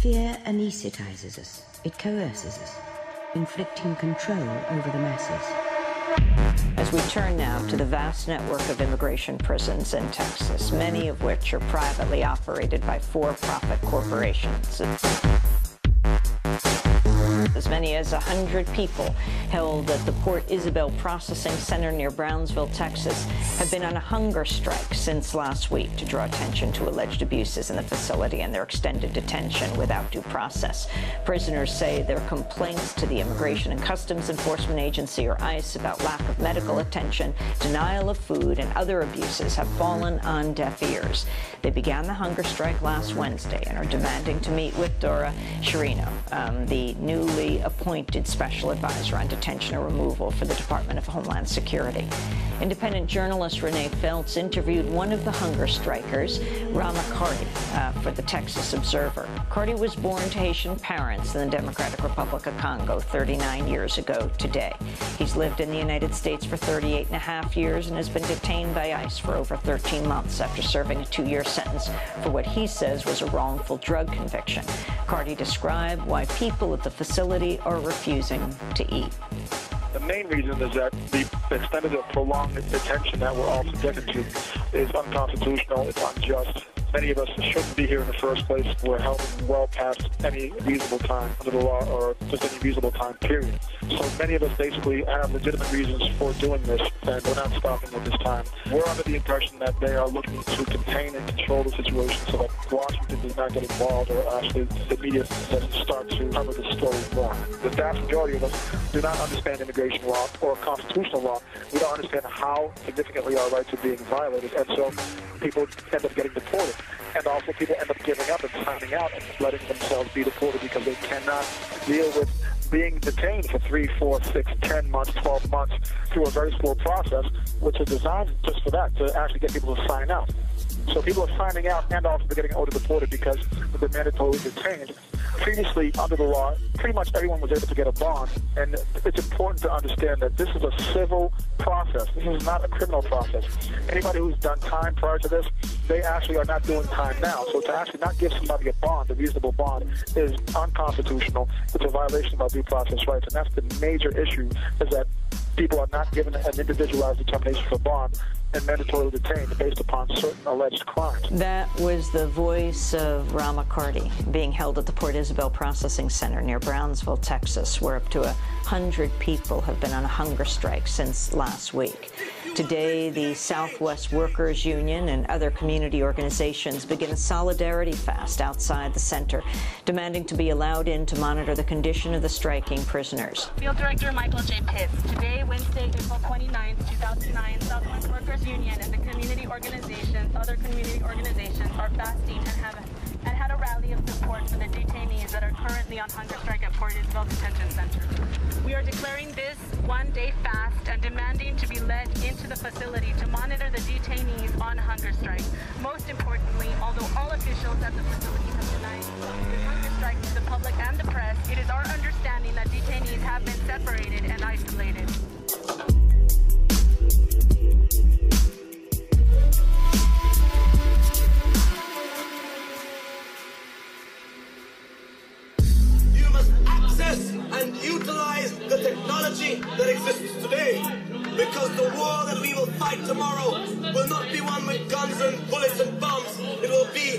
Fear anesthetizes us. It coerces us, inflicting control over the masses. As we turn now to the vast network of immigration prisons in Texas, many of which are privately operated by for-profit corporations. As many as 100 people held at the Port Isabel Processing Center near Brownsville, Texas, have been on a hunger strike since last week to draw attention to alleged abuses in the facility and their extended detention without due process. Prisoners say their complaints to the Immigration and Customs Enforcement Agency, or ICE, about lack of medical attention, denial of food, and other abuses have fallen on deaf ears. They began the hunger strike last Wednesday and are demanding to meet with Dora Chirino, the newly appointed special advisor on detention or removal for the Department of Homeland Security. Independent journalist Renee Feltz interviewed one of the hunger strikers, Rama Cardi, for the Texas Observer. Cardi was born to Haitian parents in the Democratic Republic of Congo 39 years ago today. He's lived in the United States for 38 and a half years and has been detained by ICE for over 13 months after serving a 2-year sentence for what he says was a wrongful drug conviction. Cardi described why people at the facility are refusing to eat. The main reason is that the extended or prolonged detention that we're all subjected to is unconstitutional, it's unjust. Many of us shouldn't be here in the first place. We're held well past any reasonable time under the law, or just any reasonable time period. So many of us basically have legitimate reasons for doing this, and we're not stopping at this time. We're under the impression that they are looking to contain and control the situation so that Washington does not get involved, or actually the media doesn't start to cover the story more. The vast majority of us do not understand immigration law or constitutional law. We don't understand how significantly our rights are being violated, and so people end up getting deported. And also people end up giving up and signing out and letting themselves be deported because they cannot deal with being detained for 3, 4, 6, 10 months, 12 months through a very slow process, which is designed just for that, to actually get people to sign out. So people are signing out and also they're getting auto-deported because they're mandatorily detained. Previously, under the law, pretty much everyone was able to get a bond, and it's important to understand that this is a civil process. This is not a criminal process. Anybody who's done time prior to this, they actually are not doing time now. So to actually not give somebody a bond, a reasonable bond, is unconstitutional. It's a violation of our due process rights, and that's the major issue, is that people are not given an individualized determination for bond and mandatorily detained based upon certain alleged crimes. That was the voice of Rama Cardi being held at the Port Isabel Processing Center near Brownsville, Texas, where up to 100 people have been on a hunger strike since last week. Today, the Southwest Workers Union and other community organizations begin a solidarity fast outside the center, demanding to be allowed in to monitor the condition of the striking prisoners. Field Director Michael J. Pitts. Today, Wednesday, April 29, 2009, Southwest Workers Union and the community organizations, other community organizations, are fasting and had a rally of support for the detainees that are currently on hunger strike at Port Isabel Detention Center. We are declaring this one-day fast and demanding to be let into the facility to monitor the detainees on hunger strike. Most importantly, although all officials at the facility have denied the hunger strike to the public and the press, it is our understanding that detainees have been separated and isolated. And utilize the technology that exists today, because the war that we will fight tomorrow will not be one with guns and bullets and bombs. It will be